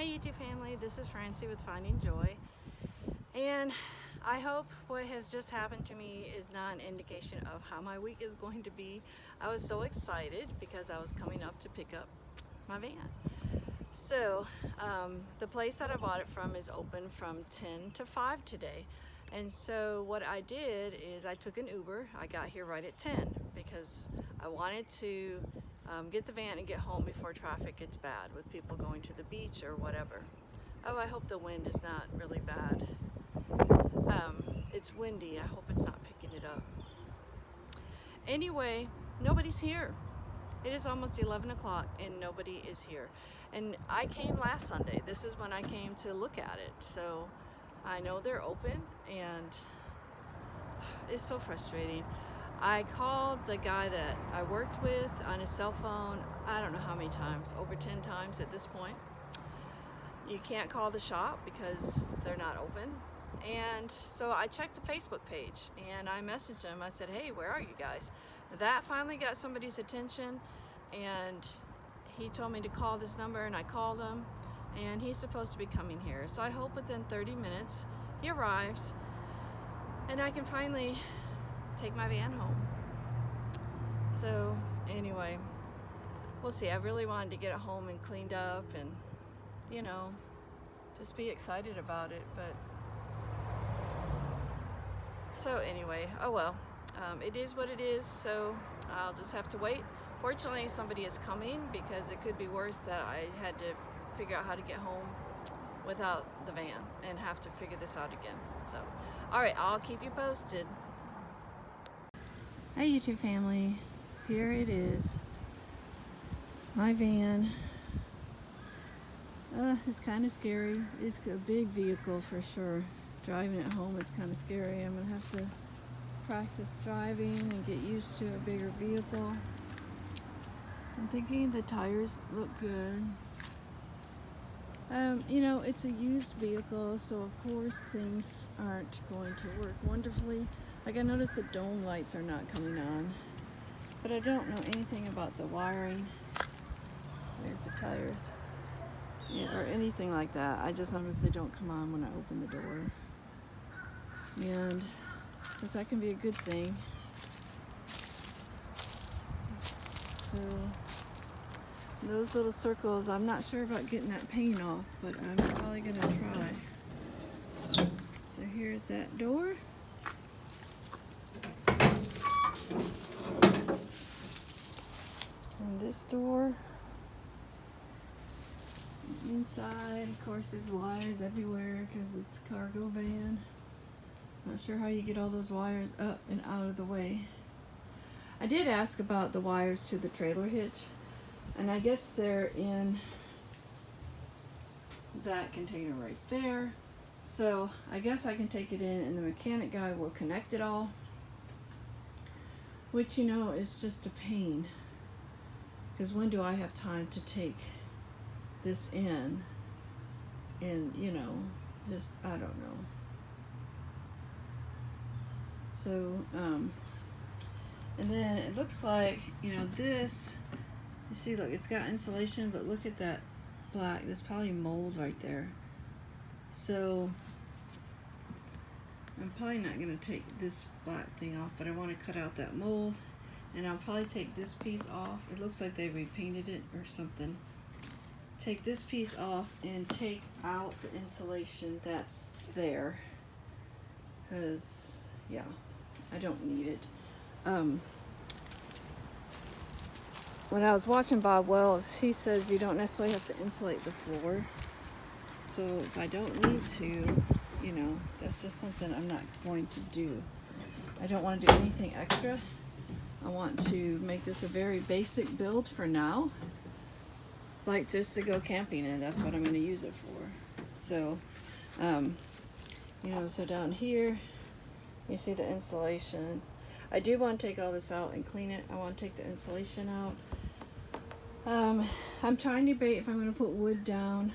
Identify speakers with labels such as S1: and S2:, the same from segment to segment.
S1: Hey YouTube family, this is Francie with Finding Joy, and I hope what has just happened to me is not an indication of how my week is going to be. I was so excited because I was coming up to pick up my van. So the place that I bought it from is open from 10 to 5 today, and so what I did is I took an Uber. I got here right at 10 because I wanted to get the van and get home before traffic gets bad with people going to the beach or whatever. Oh, I hope the wind is not really bad. It's windy. I hope it's not picking it up. Anyway, nobody's here. It is almost 11 o'clock and nobody is here. And I came last Sunday. This is when I came to look at it. So I know they're open and it's so frustrating. I called the guy that I worked with on his cell phone, I don't know how many times, over 10 times at this point. You can't call the shop because they're not open. And so I checked the Facebook page and I messaged him. I said, hey, where are you guys? That finally got somebody's attention, and he told me to call this number, and I called him, and he's supposed to be coming here. So I hope within 30 minutes he arrives and I can finally take my van home. So anyway, we'll see. I really wanted to get it home and cleaned up and, you know, just be excited about it. But so anyway, oh well, it is what it is. So I'll just have to wait. Fortunately, somebody is coming because it could be worse that I had to figure out how to get home without the van and have to figure this out again. So, all right, I'll keep you posted. Hey YouTube family, here it is, my van. It's kind of scary. It's a big vehicle for sure. Driving it home, it's kind of scary. I'm gonna have to practice driving and get used to a bigger vehicle. I'm thinking the tires look good. You know, it's a used vehicle, so of course things aren't going to work wonderfully. Like, I noticed the dome lights are not coming on, but I don't know anything about the wiring. There's the tires, yeah, or anything like that. I just noticed they don't come on when I open the door, and because that can be a good thing. So those little circles, I'm not sure about getting that paint off, but I'm probably gonna try. So here's that door. And this door. Inside, of course, there's wires everywhere because it's a cargo van. Not sure how you get all those wires up and out of the way. I did ask about the wires to the trailer hitch, and I guess they're in that container right there. So I guess I can take it in and the mechanic guy will connect it all, which, you know, is just a pain, because when do I have time to take this in and, you know, just, I don't know. So and then it looks like, you know, this, you see, look, it's got insulation, but look at that black, there's probably mold right there. So I'm probably not going to take this black thing off, but I want to cut out that mold, and I'll probably take this piece off. It looks like they repainted it or something. Take this piece off and take out the insulation that's there, because, yeah, I don't need it. When I was watching Bob Wells, he says you don't necessarily have to insulate the floor. So if I don't need to, you know, that's just something I'm not going to do. I don't want to do anything extra. I want to make this a very basic build for now, like just to go camping in. That's what I'm going to use it for. So, you know, so down here, you see the insulation. I do want to take all this out and clean it. I want to take the insulation out. I'm trying to debate if I'm going to put wood down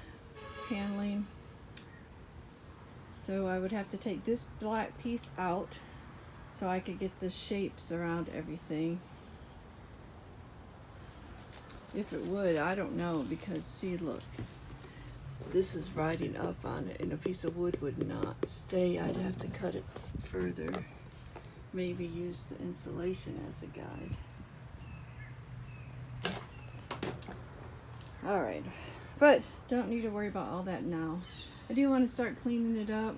S1: paneling. So I would have to take this black piece out so I could get the shapes around everything. If it would, I don't know, because see, look, this is riding up on it, and a piece of wood would not stay. I'd have to cut it further. Maybe use the insulation as a guide. All right, but don't need to worry about all that now. I do want to start cleaning it up,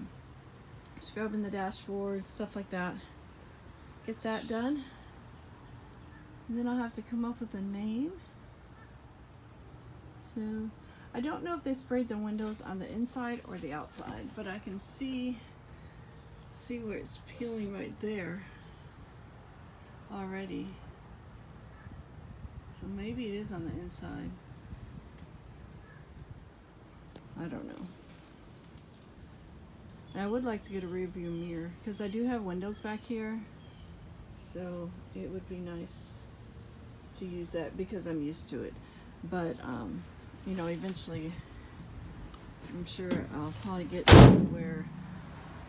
S1: scrubbing the dashboard, stuff like that. Get that done. And then I'll have to come up with a name. So I don't know if they sprayed the windows on the inside or the outside, but I can see where it's peeling right there already. So maybe it is on the inside. I don't know. And I would like to get a rear view mirror because I do have windows back here, so it would be nice to use that because I'm used to it. But you know, eventually I'm sure I'll probably get to where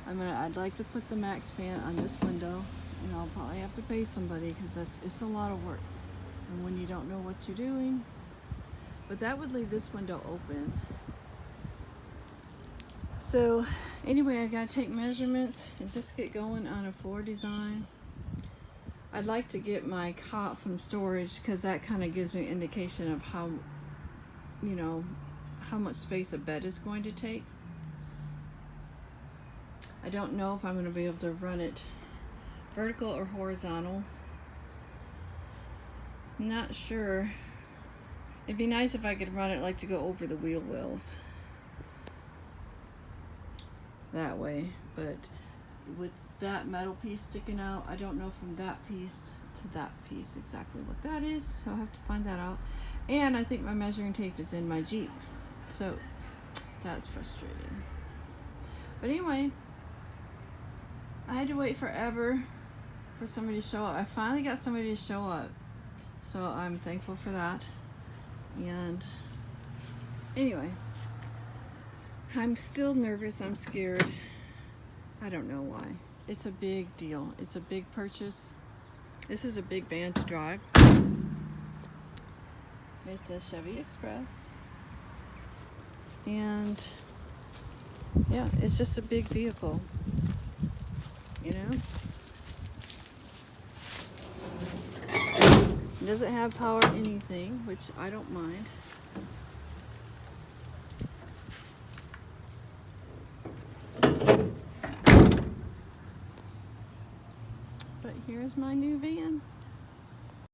S1: I'd like to put the max fan on this window, and I'll probably have to pay somebody because it's a lot of work, and when you don't know what you're doing. But that would leave this window open. So anyway, I gotta take measurements and just get going on a floor design. I'd like to get my cot from storage because that kind of gives me an indication of how, you know, how much space a bed is going to take. I don't know if I'm going to be able to run it vertical or horizontal. I'm not sure. It'd be nice if I could run it like to go over the wheel wells. That way, but with that metal piece sticking out, I don't know from that piece to that piece exactly what that is, so I'll have to find that out. And I think my measuring tape is in my Jeep, so that's frustrating. But anyway, I had to wait forever for somebody to show up. I finally got somebody to show up, so I'm thankful for that. And anyway, I'm still nervous. I'm scared. I don't know why. It's a big deal. It's a big purchase. This is a big van to drive. It's a Chevy Express. And yeah, it's just a big vehicle. You know? It doesn't have power anything, which I don't mind. But here's my new van.